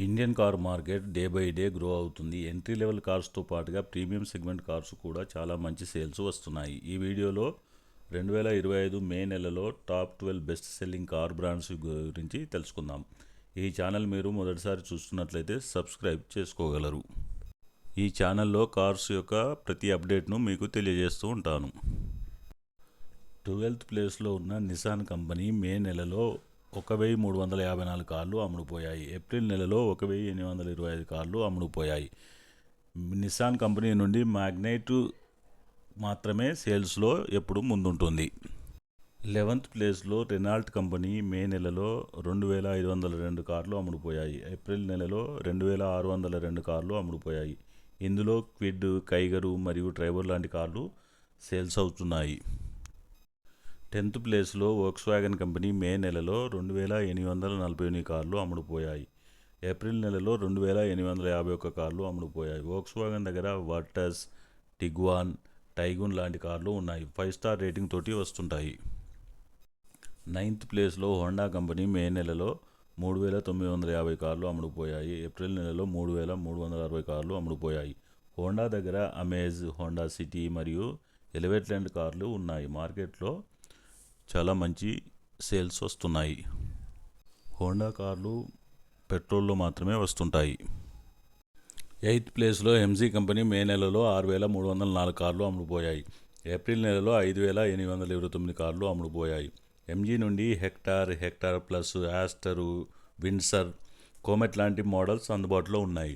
Indian car market day by day grow అవుతుంది. Entry level కార్స్తో పాటుగా premium segment cars కూడా చాలా మంచి సేల్స్ వస్తున్నాయి. ఈ వీడియోలో 2025 మే నెలలో top 12 best selling car brands గురించి తెలుసుకుందాం. ఈ ఛానల్ మీరు మొదటిసారి చూస్తున్నట్లయితే సబ్స్క్రైబ్ చేసుకోగలరు. ఈ ఛానల్లో కార్స్ యొక్క ప్రతి అప్డేట్ను మీకు తెలియజేస్తూ ఉంటాను. 12th ప్లేస్లో ఉన్న నిసాన్ కంపెనీ మే నెలలో 1354 కార్లు అమ్ముడుపోయాయి. ఏప్రిల్ నెలలో 1825 కార్లు అమ్ముడుపోయాయి. నిసాన్ కంపెనీ నుండి మ్యాగ్నైట్ మాత్రమే సేల్స్లో ఎప్పుడు ముందుంటుంది. 11th ప్లేస్లో రెనాల్ట్ కంపెనీ మే నెలలో 2502 కార్లు అమ్ముడుపోయాయి. ఏప్రిల్ నెలలో 2602 కార్లు అమ్ముడుపోయాయి. ఇందులో క్విడ్, కైగరు మరియు ట్రైబర్ లాంటి కార్లు సేల్స్ అవుతున్నాయి. 10th ప్లేస్లో వోక్స్వ్యాగన్ కంపెనీ మే నెలలో 2848 కార్లు అమ్ముడుపోయాయి. ఏప్రిల్ నెలలో 2851 కార్లు అమ్ముడుపోయాయి. వోక్స్వ్యాగన్ దగ్గర వర్టస్, టిగ్వాన్, టైగూన్ లాంటి కార్లు ఉన్నాయి. 5 స్టార్ రేటింగ్ తోటి వస్తుంటాయి. 9th ప్లేస్లో హోండా కంపెనీ మే నెలలో 3950 కార్లు అమ్ముడుపోయాయి. ఏప్రిల్ నెలలో 3360 కార్లు అమ్ముడుపోయాయి. హోండా దగ్గర అమేజ్, హోండా సిటీ మరియు ఎలివేట్ లాంటి కార్లు ఉన్నాయి. మార్కెట్లో చాలా మంచి సేల్స్ వస్తున్నాయి. హోండా కార్లు పెట్రోల్లో మాత్రమే వస్తుంటాయి. 8th ప్లేస్లో ఎంజీ కంపెనీ మే నెలలో 6304 కార్లు అమ్ముడుపోయాయి. ఏప్రిల్ నెలలో 5829 కార్లు అమ్ముడుపోయాయి. ఎంజీ నుండి hectare, hectare plus, aster, Windsor, కోమెట్ లాంటి మోడల్స్ అందుబాటులో ఉన్నాయి.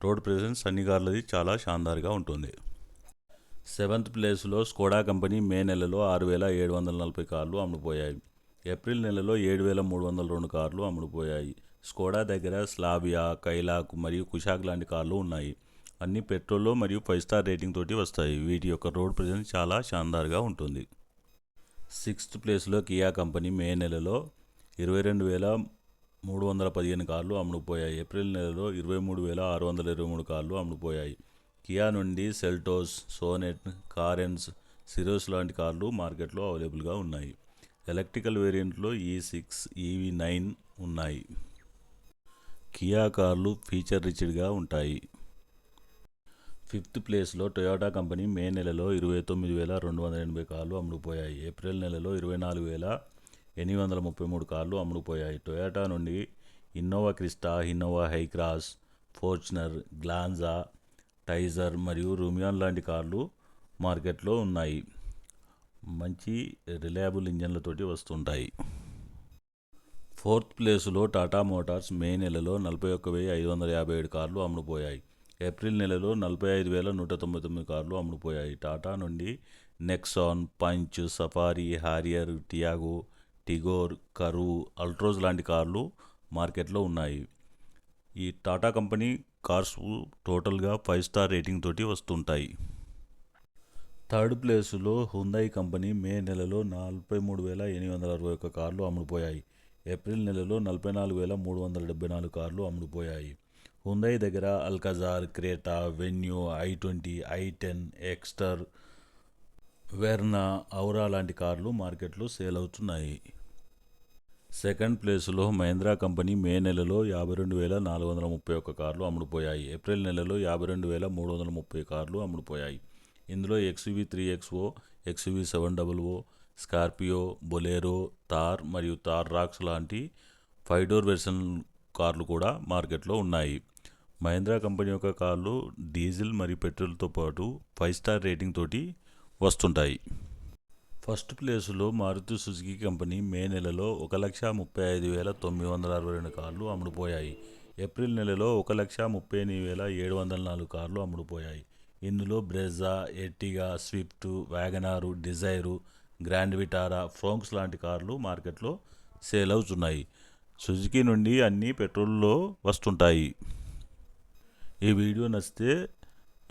రోడ్ ప్రెజెన్స్ అన్ని కార్లది చాలా షాన్దార్గా ఉంటుంది. 7th ప్లేస్లో స్కోడా కంపెనీ మే నెలలో 6740 కార్లు అమ్ముడుపోయాయి. ఏప్రిల్ నెలలో 7302 కార్లు అమ్ముడుపోయాయి. స్కోడా దగ్గర స్లావియా, కైలాక్ మరియు కుషాక్ లాంటి కార్లు ఉన్నాయి. అన్ని పెట్రోల్లో మరియు 5 స్టార్ రేటింగ్ తోటి వస్తాయి. వీటి యొక్క రోడ్ ప్రెజెన్స్ చాలా షాన్దార్గా ఉంటుంది. 6th ప్లేస్లో కియా కంపెనీ మే నెలలో 22315 కార్లు అమ్ముడుపోయాయి. ఏప్రిల్ నెలలో 23623 కార్లు అమ్ముడుపోయాయి. కియా నుండి సెల్టోస్, సోనెట్, కారెన్స్, సిరోస్ లాంటి కార్లు మార్కెట్లో అవైలబుల్గా ఉన్నాయి. ఎలక్ట్రికల్ వేరియంట్లో E6, EV9 ఉన్నాయి. కియా కార్లు ఫీచర్ రిచ్డ్గా ఉంటాయి. 5th ప్లేస్లో టొయోటా కంపెనీ మే నెలలో 29280 కార్లు అమ్ముడుపోయాయి. ఏప్రిల్ నెలలో 24833 కార్లు అమ్ముడుపోయాయి. టొయోటా నుండి Innova Crysta, Innova Hycross, Fortuner, గ్లాన్జా, Taisor మరియు రూమియాన్ లాంటి కార్లు మార్కెట్లో ఉన్నాయి. మంచి రిలయబుల్ ఇంజన్లతోటి వస్తుంటాయి. 4th ప్లేస్లో టాటా మోటార్స్ మే నెలలో 41557 కార్లు అమ్ముడుపోయాయి. ఏప్రిల్ నెలలో 45199 కార్లు అమ్ముడుపోయాయి. టాటా నుండి Nexon, Punch, Safari, Harrier, Tiago, Tigor, Curvv, Altroz లాంటి కార్లు మార్కెట్లో ఉన్నాయి. ఈ టాటా కంపెనీ కార్స్ టోటల్గా 5 స్టార్ రేటింగ్ తోటి వస్తుంటాయి. 3rd ప్లేస్లో హ్యుందాయ్ కంపెనీ మే నెలలో 43861 కార్లు అమ్ముడుపోయాయి. ఏప్రిల్ నెలలో 44374 కార్లు అమ్ముడుపోయాయి. హ్యుందాయ్ దగ్గర Alcazar, Creta, Venue, i20, i10, Exter, Verna, Aura లాంటి కార్లు మార్కెట్లో సేల్ అవుతున్నాయి. 2nd ప్లేస్లో మహీంద్రా కంపెనీ మే నెలలో 52431 కార్లు అమ్ముడుపోయాయి. ఏప్రిల్ నెలలో 52330 కార్లు అమ్ముడుపోయాయి. ఇందులో XUV3XO, XUV700, Scorpio, Bolero, Thar మరియు థార్ రాక్స్ లాంటి 5 డోర్ వెర్షన్ కార్లు కూడా మార్కెట్లో ఉన్నాయి. మహీంద్రా కంపెనీ యొక్క కార్లు డీజిల్ మరియు పెట్రోల్తో పాటు 5 స్టార్ రేటింగ్ తోటి వస్తుంటాయి. 1st ప్లేస్లో మారుతి సుజుకి కంపెనీ మే నెలలో 1,35,962 కార్లు అమ్ముడుపోయాయి. ఏప్రిల్ నెలలో 1,38,704 కార్లు అమ్ముడుపోయాయి. ఇందులో Brezza, Ertiga, Swift, Wagon R, Dzire, Grand Vitara, Fronx లాంటి కార్లు మార్కెట్లో సేల్ అవుతున్నాయి. సుజుకి నుండి అన్ని పెట్రోల్లో వస్తుంటాయి. ఈ వీడియో నచ్చితే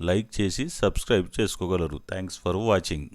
లైక్ చేసి సబ్స్క్రైబ్ చేసుకోగలరు. Thanks for watching.